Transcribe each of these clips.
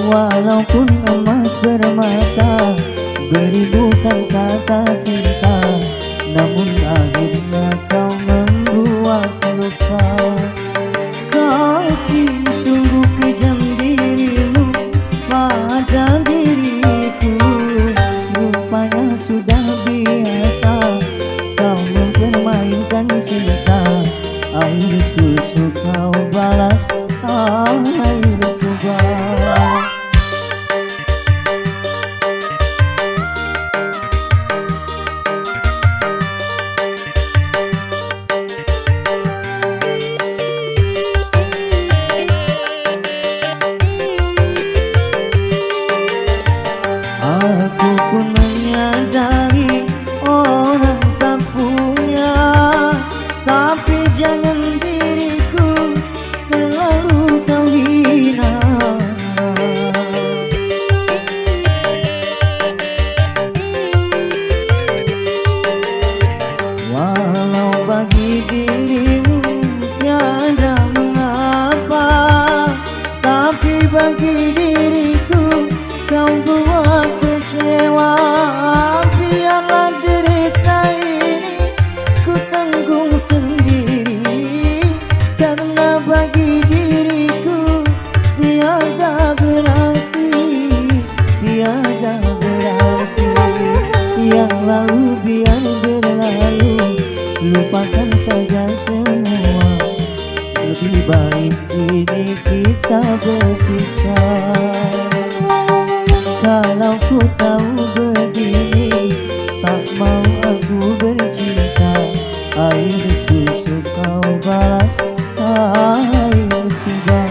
Walaupun emas bermata, beri bukan kata cinta, namun akhirnya kau membuat luka. Kasih sungguh kejam dirimu pada diriku, rupanya sudah biasa kau mempermainkan cinta. Air susu kau balas air tuba. Aku pun menyadari orang tak punya, tapi jangan diriku selalu kau hina. Walau bagi dirimu tiada mengapa, tapi bagi diriku kau buat kecewa. Biarlah derita ini ku tanggung sendiri, karena bagi diriku tiada berarti, tiada berarti. Yang lalu biar berlalu, lupakan saja semua. lebih baik kini kita berpisah. Kalau ku tahu begini, tak mau aku bercinta. Air susu kau balas air tiba.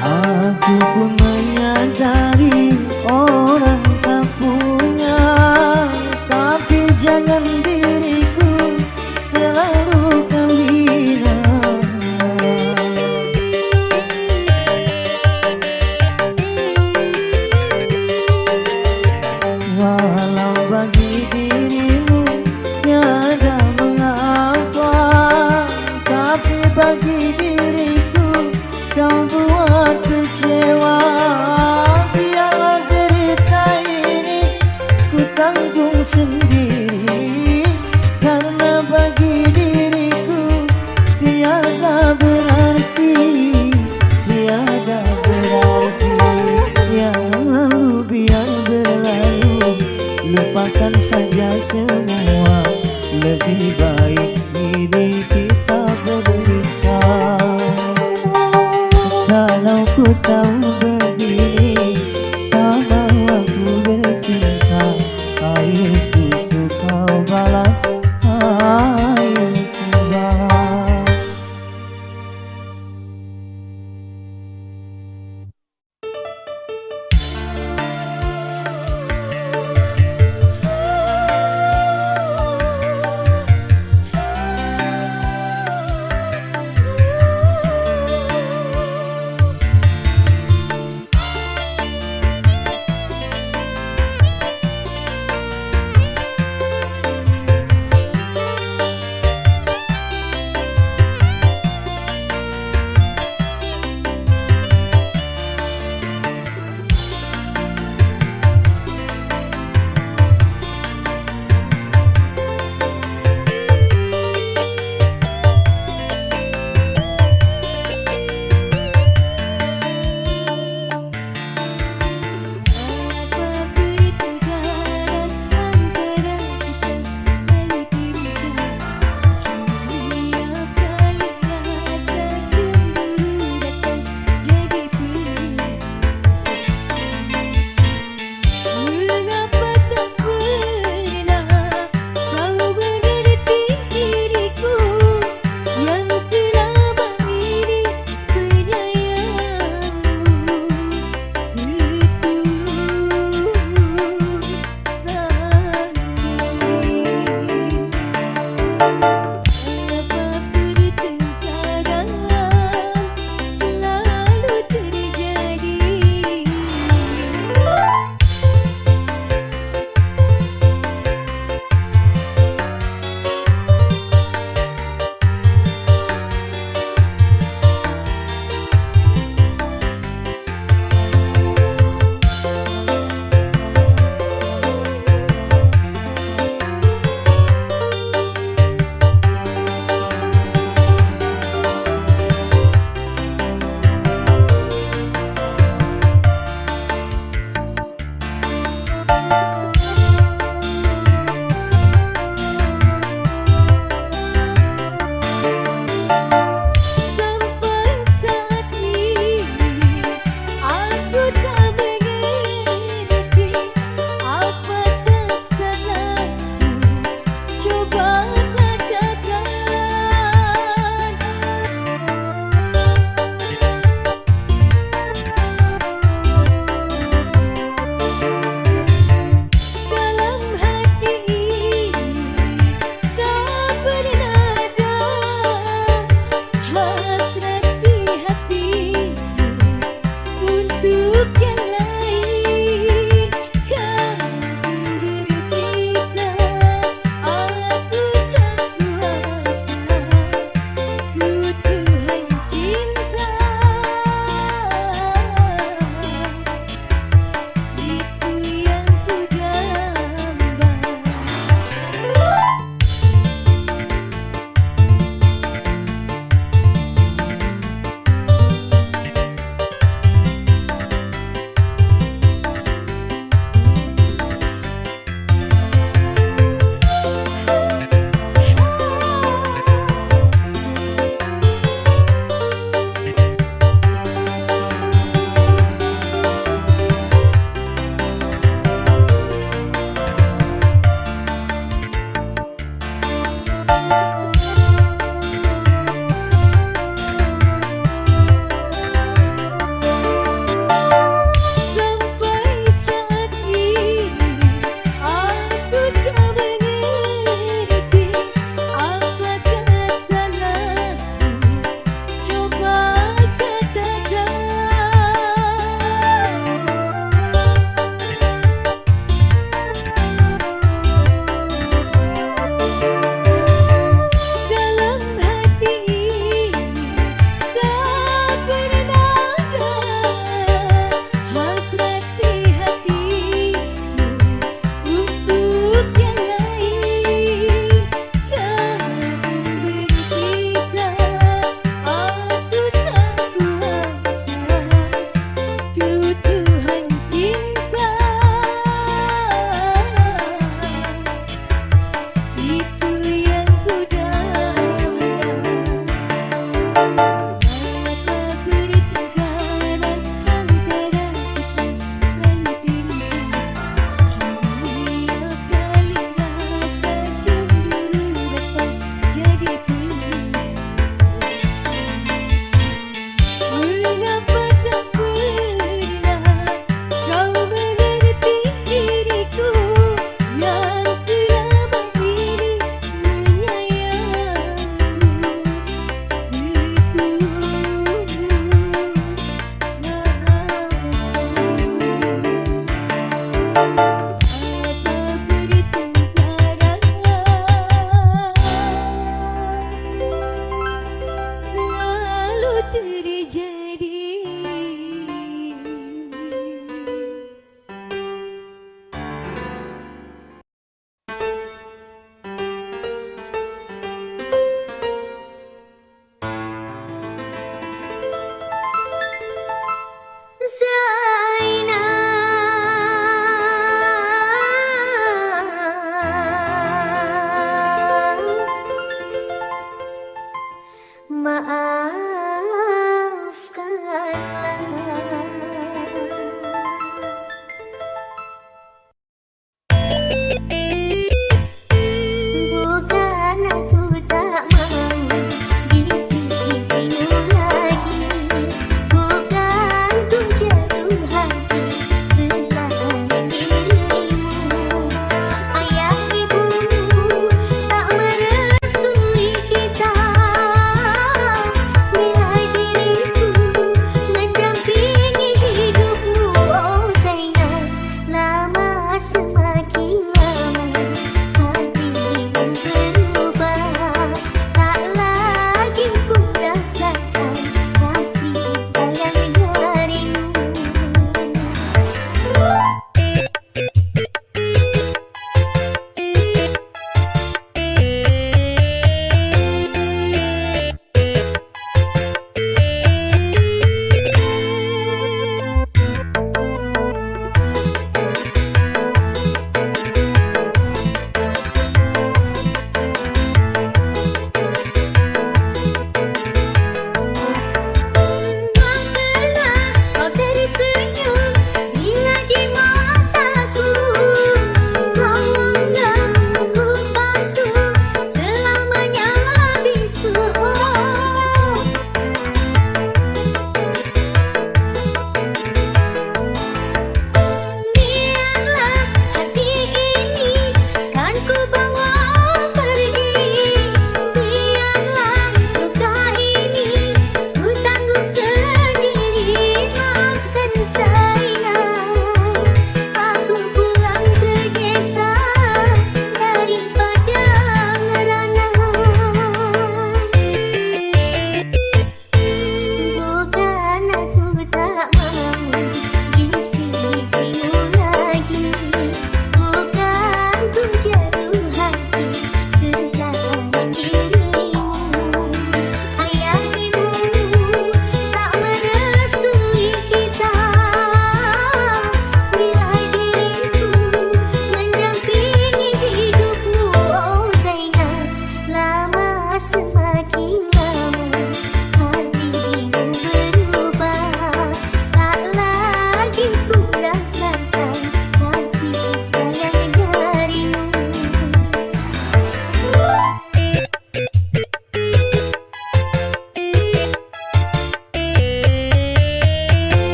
Aku pun menyadari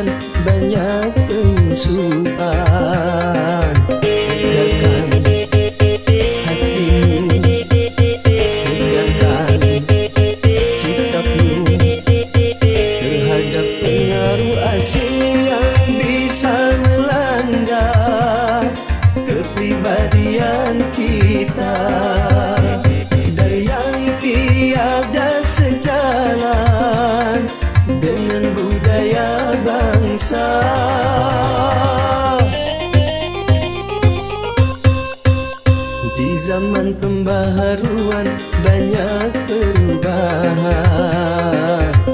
pembaharuan banyak penyusupan. Tegakkan hatimu, tegakkan sikapmu terhadap pengaruh asing yang bisa melanda kepribadian kita, dan yang tiada sejalan dengan budaya bangsa. Di zaman pembaharuan banyak perubahan.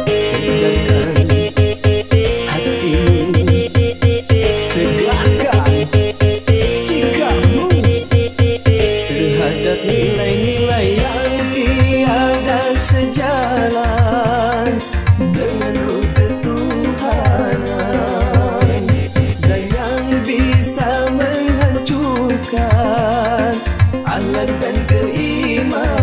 Tegakkan hatimu, tegakkan sikapmu terhadap nilai-nilai yang tiada sejalan dengan ruh ketuhanan, dan yang bisa menghancurkan akhlak dan keimanan.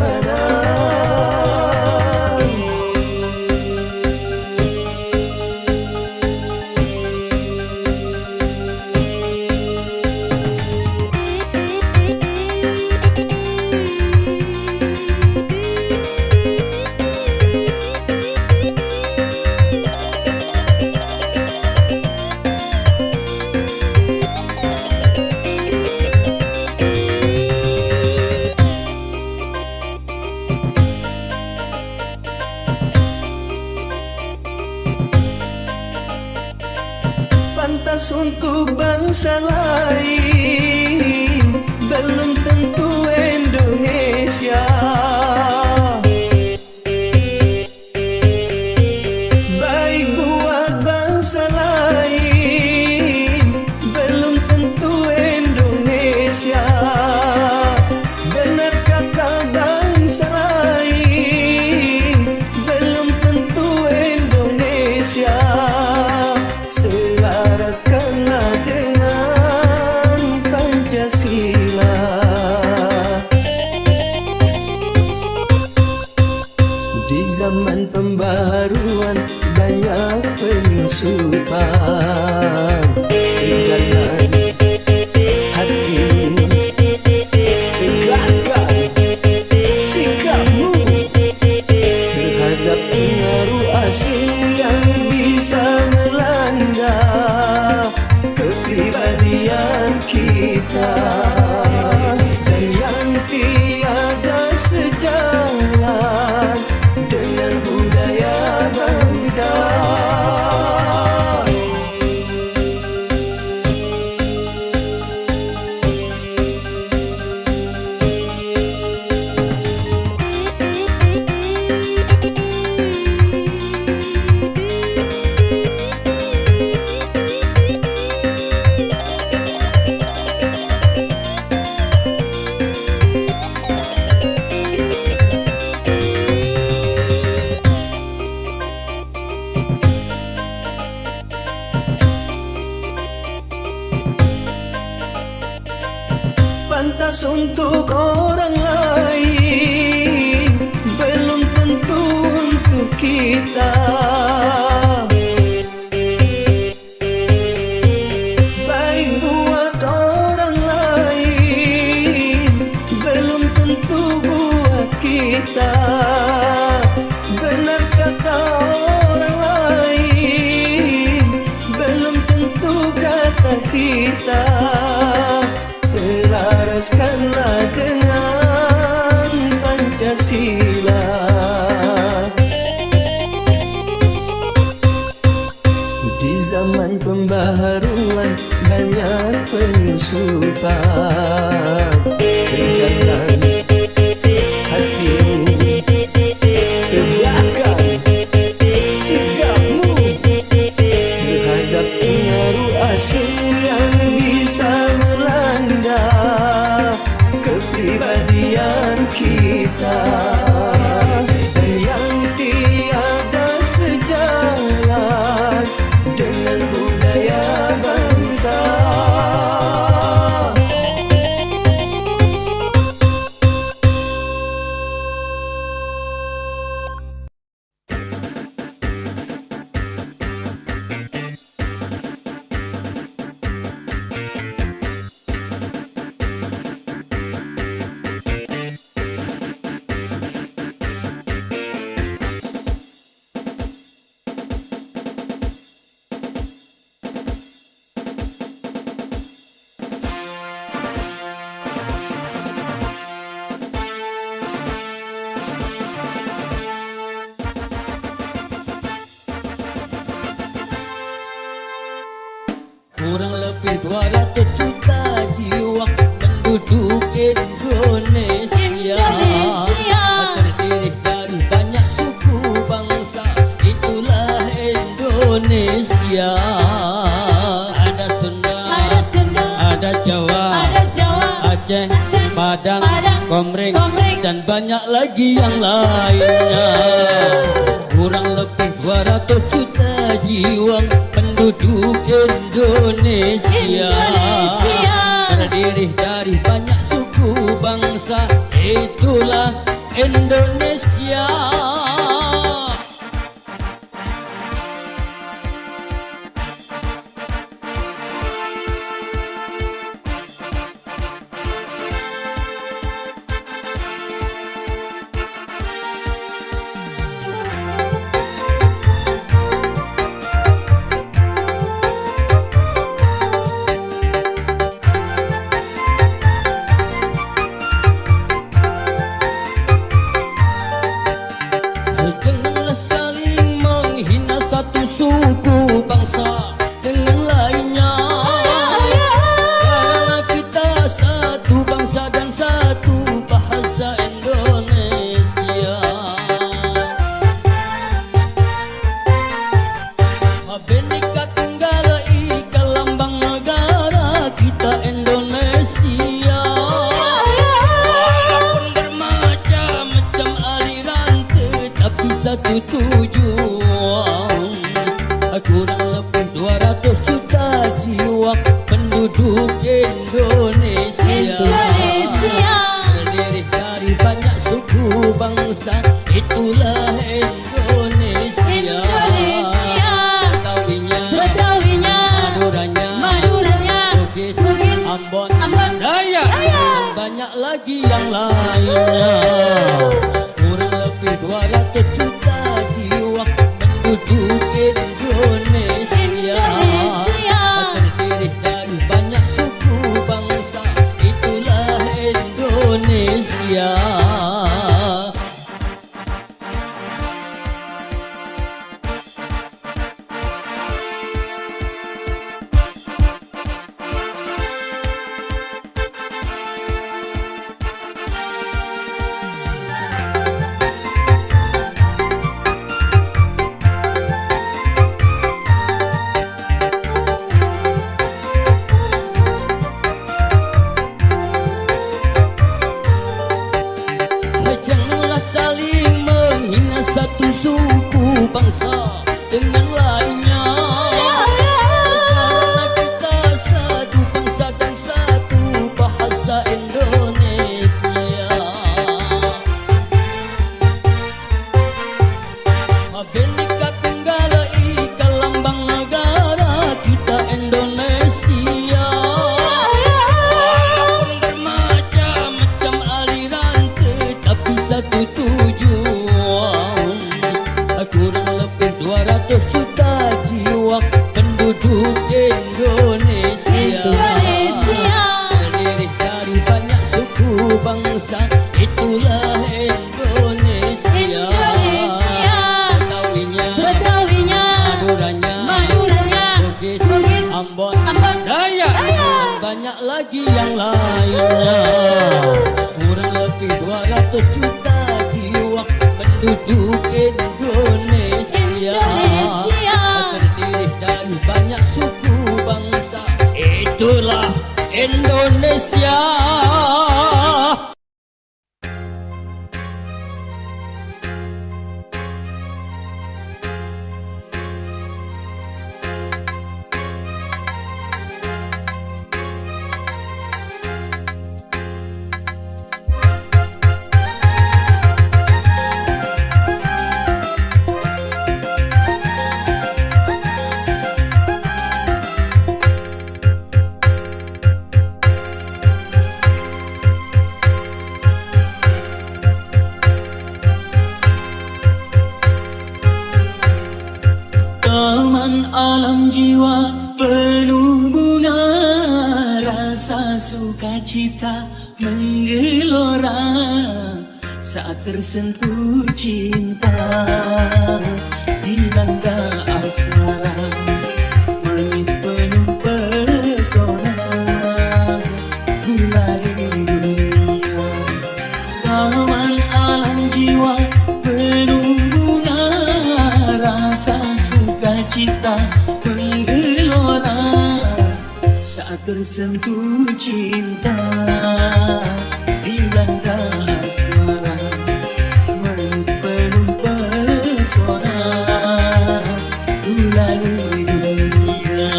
Pantas untuk bangsa lain, belum tentu Indonesia. Baik buat bangsa lain, belum tentu Indonesia. Benar kata bangsa lain, belum tentu Indonesia. Selaraskanlah dengan Pancasila. Di zaman pembaharuan banyak penyusupan. Tegakkan hatimu, tegakkan sikapmu terhadap pengaruh asing yang bisa melanda kepribadian kita, dan yang tiada sejalan dengan budaya bangsa. Pantas untuk orang lain, belum tentu untuk kita. Baik buat orang lain, belum tentu buat kita. Benar kata orang lain, belum tentu kata kita. Selaraskanlah dengan Pancasila. Di zaman pembaharuan banyak penyusupan. Tegakkan hatimu, tegakkan sikapmu terhadap pengaruh asing yang bisa melanda kepribadian kita, dan yang tiada sejalan dengan budaya bangsa. lebih 200 juta jiwa penduduk Indonesia, terdiri dari banyak suku bangsa, itulah Indonesia. Ada Sunda, ada Jawa, Aceh, Padang, Komering, dan banyak lagi yang lainnya. Kurang lebih 200 juta jiwa penduduk Indonesia, terdiri dari banyak suku bangsa, itulah Indonesia. Janganlah saling menghina satu suku bangsa dengan lainnya, karena kita satu bangsa dan satu bahasa Indonesia. Bhinneka Tunggal Ika lambang negara kita Indonesia. Walaupun bermacam-macam aliran, tetapi satu tujuan. Kurang lebih 200 juta jiwa penduduk Indonesia, terdiri dari banyak suku bangsa, itulah Indonesia. Betawinya, Maduranya, Bugis, Ambon, Dayak, banyak lagi yang lainnya. Kurang lebih 200 juta jiwa penduduk Indonesia, terdiri dari banyak suku bangsa, itulah Indonesia. Janganlah saling menghina satu suku bangsa dengan lainnya, karena kita satu bangsa dan satu bahasa Indonesia. Bhinneka Tunggal Ika lambang negara kita Indonesia. Walaupun bermacam-macam aliran, tetapi satu tujuan. Kurang lebih 200 juta jiwa penduduk Indonesia, terdiri dari banyak suku bangsa, itulah Indonesia. Betawinya, Maduranya, Bugis, Ambon, Dayak, banyak lagi yang lainnya. Kurang lebih 200 juta jiwa penduduk Indonesia, terdiri dari banyak suku bangsa, itulah Indonesia. Taman alam jiwa penuh bunga, rasa sukacita menggelora saat tersentuh cinta. Dilanda asmara, manis penuh pesona. tersentuh cinta, dilanda suara manis penuh pesona, ku lalui dunia.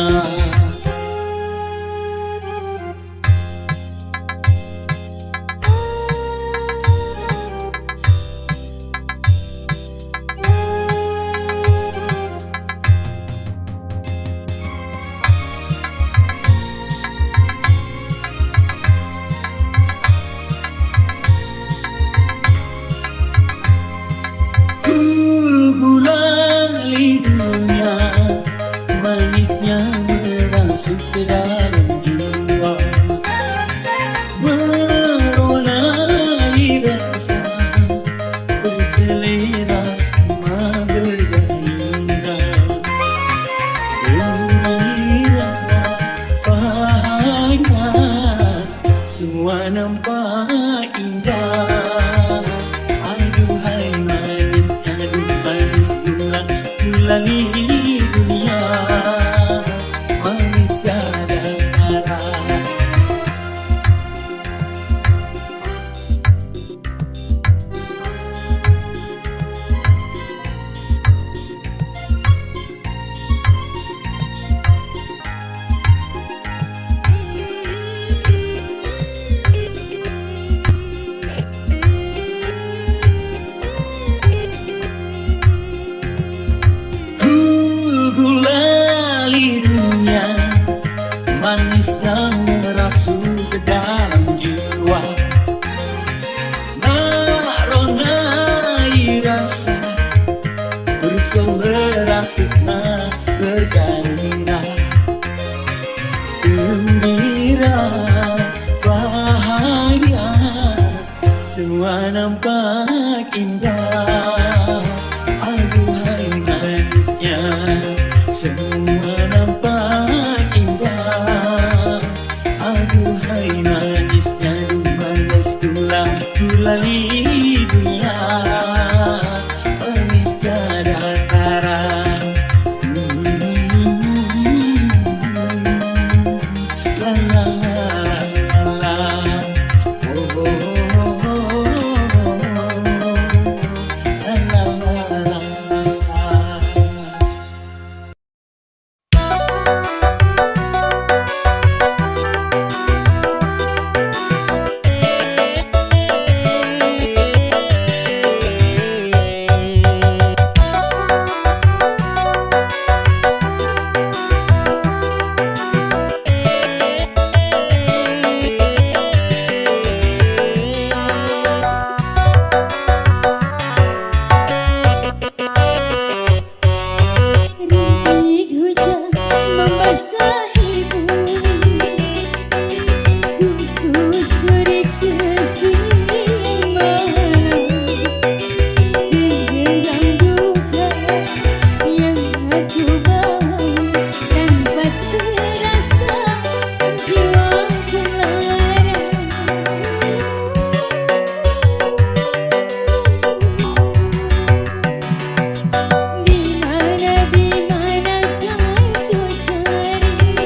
Gulali dunia, manisnya merasuk ke dalam jiwa, meronai rasa, berselera semua bergairah. Gembira, bahagia, semua nampak indah. Aduhai manisnya, aduh manis gulali dunia, manis darah. Gulali dunia, manisnya merasuk ke dalam jiwa, meronai rasa, berselera sukma bergairah. Gembira, bahagia, semua nampak indah. Aduhai manisnya, semua nampak indah. Aduhai manisnya, aduh manis gulali dunia, manis darah. La la la la la, oh oh oh oh, la la la la la. Rintik hujan membasahi bumi, ku susuri ke siang malam, segenggam duka yang aku bawa, tanpa terasa jiwaku lara. Di mana kau cari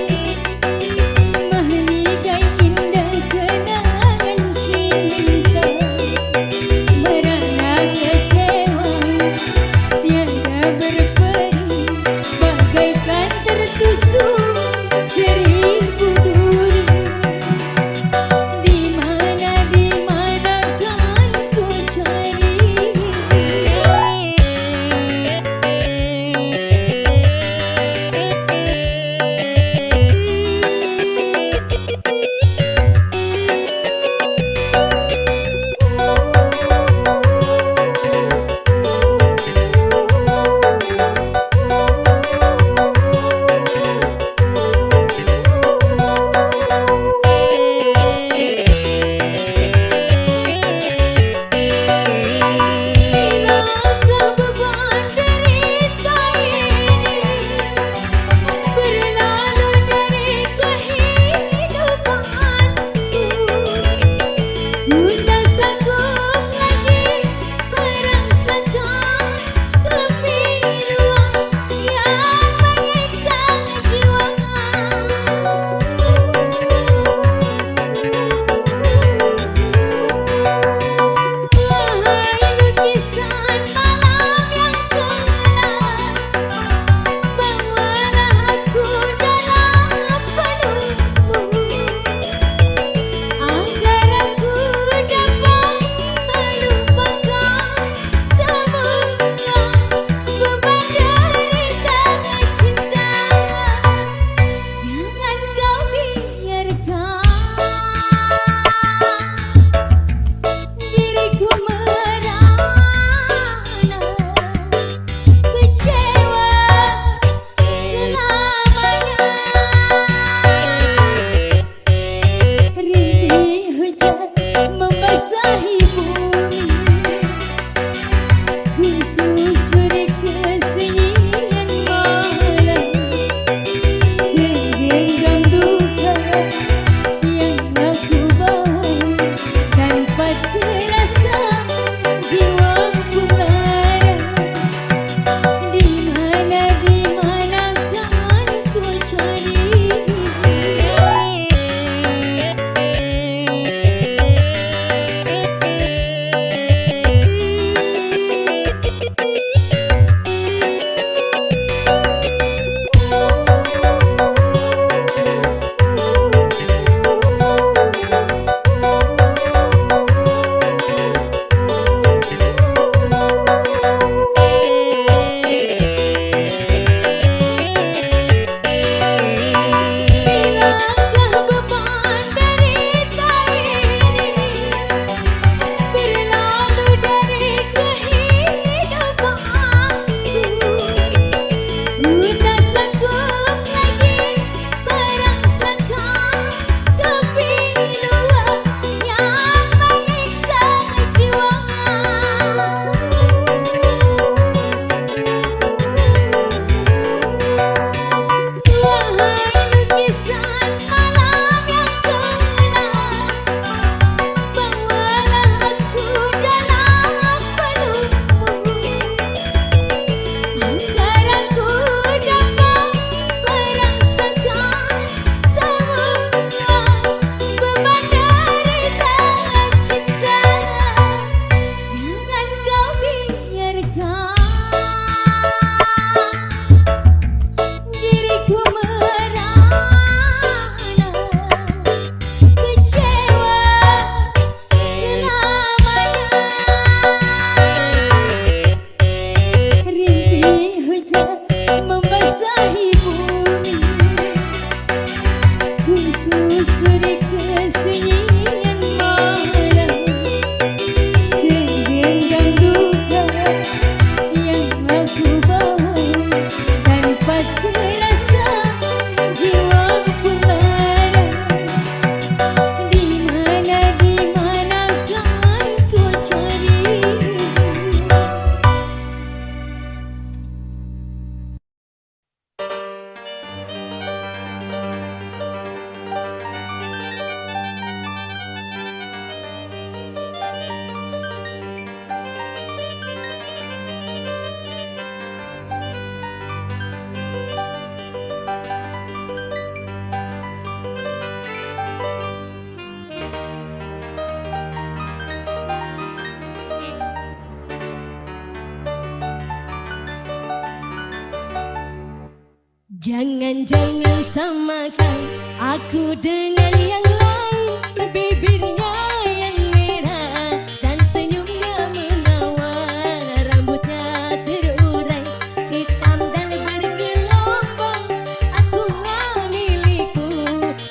Jangan samakan aku dengan yang lain. Bibirnya yang merah dan senyumnya menawar, rambutnya terurai hitam dan bergelombang. Aku nggak milikku,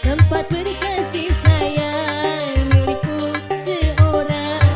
tempat berkasih sayang milikku seorang.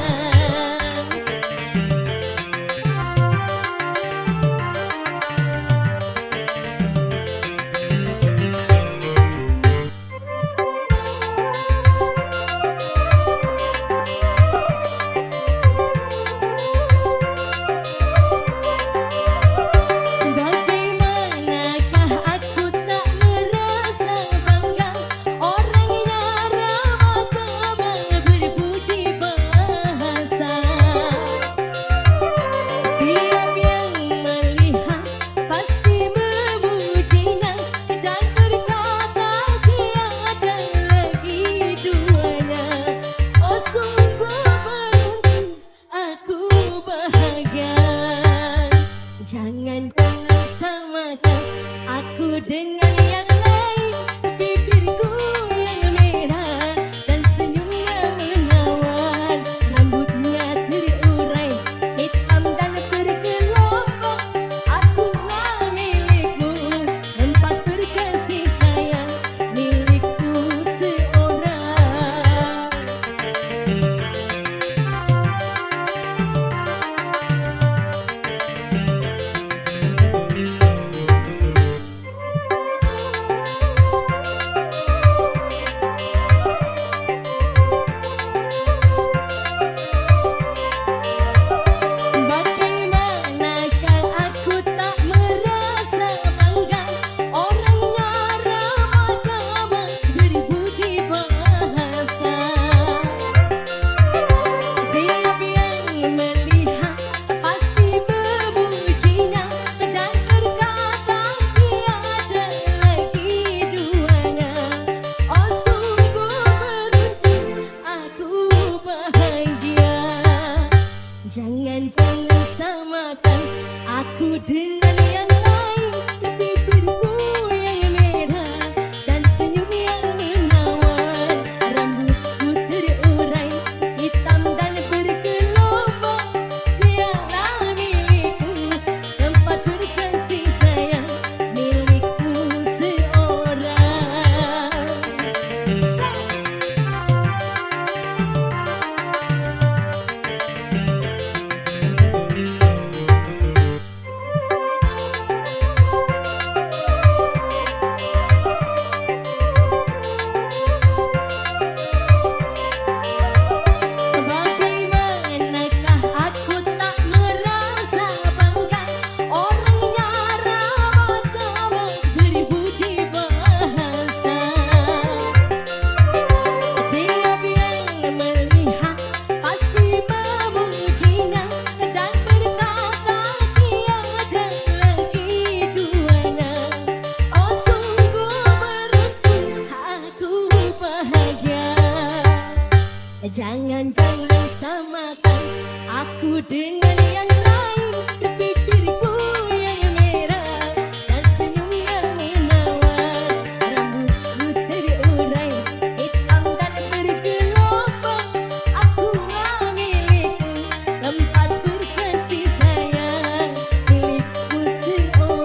Bagaimanakah aku tak merasa bangga, orangnya ramah tamah berbudi bahasa. Tiap yang melihat pasti memujinya dan berkata tiada lagi duanya. Oh sungguh beruntung aku bahagia. Jangan samakan aku dengan yang lain. Bibirku yang merah dan senyumnya menawar, rambutnya terurai hitam dan bergelombang. Aku nggak milikmu, tempat berkasih sayang milikku seorang. Bagaimanakah aku tak merasa bangga, orangnya ramah tamah berbudi bahasa. Tiap yang melihat pasti memujinya dan berkata tiada lagi duanya. Oh sungguh beruntung aku bahagia. Jangan samakan aku dengan yang lain. Bibirku yang merah dan senyum yang menawar, rambutku terurai hitam dan bergelombang. Biarlah milikku, tempat berkasih sayang milikku seorang. Bagaimanakah aku tak merasa bangga, orangnya ramah tamah berbudi bahasa. Tiap yang melihat pasti memujinya dan berkata tiada lagi duanya. Oh sungguh beruntung aku bahagia. Jangan samakan aku dengan yang lain. Bibirku yang merah dan senyumnya menawar, rambutku terurai hitam dan bergelombang. Aku nggak milikku, tempat berkasih sayang milikku seorang.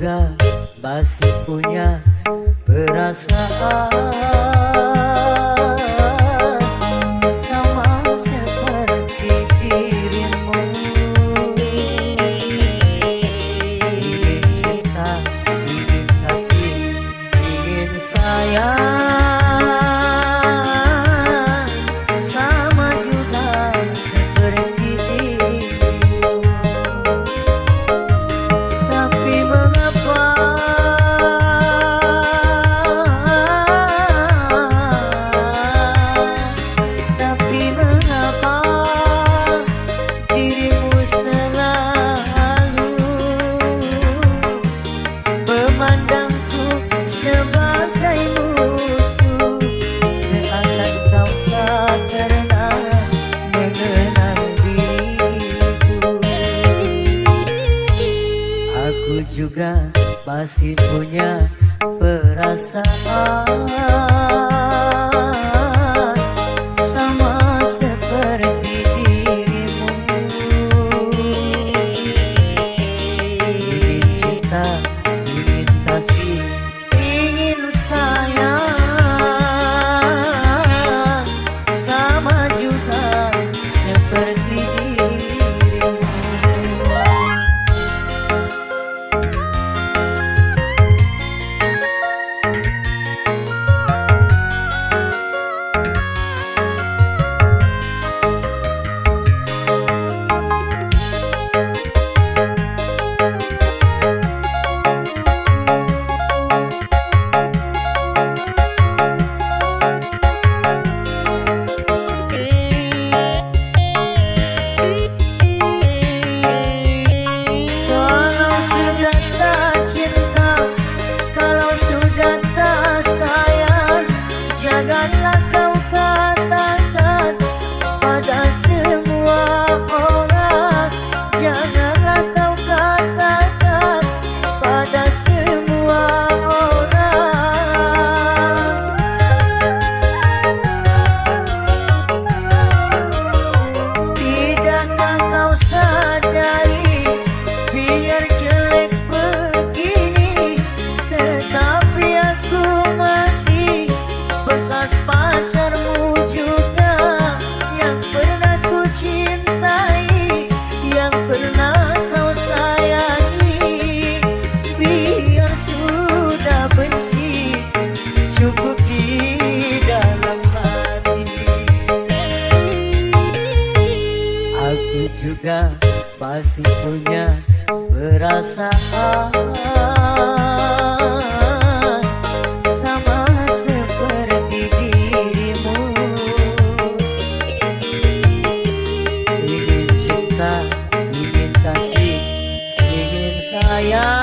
juga masih punya perasaan sama seperti dirimu. Ingin cinta, ingin kasih, ingin sayang sama juga seperti dirimu. Tapi mengapa dirimu selalu memandangku sebagai musuh, seakan kau tak pernah mengenal diriku. Aku juga masih punya perasaan sama seperti dirimu. Ingin cinta, ingin kasih, ingin sayang sama juga seperti dirimu. Kalau sudah tak cinta, kalau sudah tak sayang, janganlah kau katakan pada semua orang. Janganlah kau katakan pada semua orang. Tidakkah kau sadari, biar jelek begini, tetapi aku masih bekas pacarmu juga, yang pernah ku cintai, yang pernah kau sayangi. Biar sudah benci, cukup di dalam hati. Aku juga masih punya perasaan sama seperti dirimu. Ingin cinta, ingin kasih, ingin sayang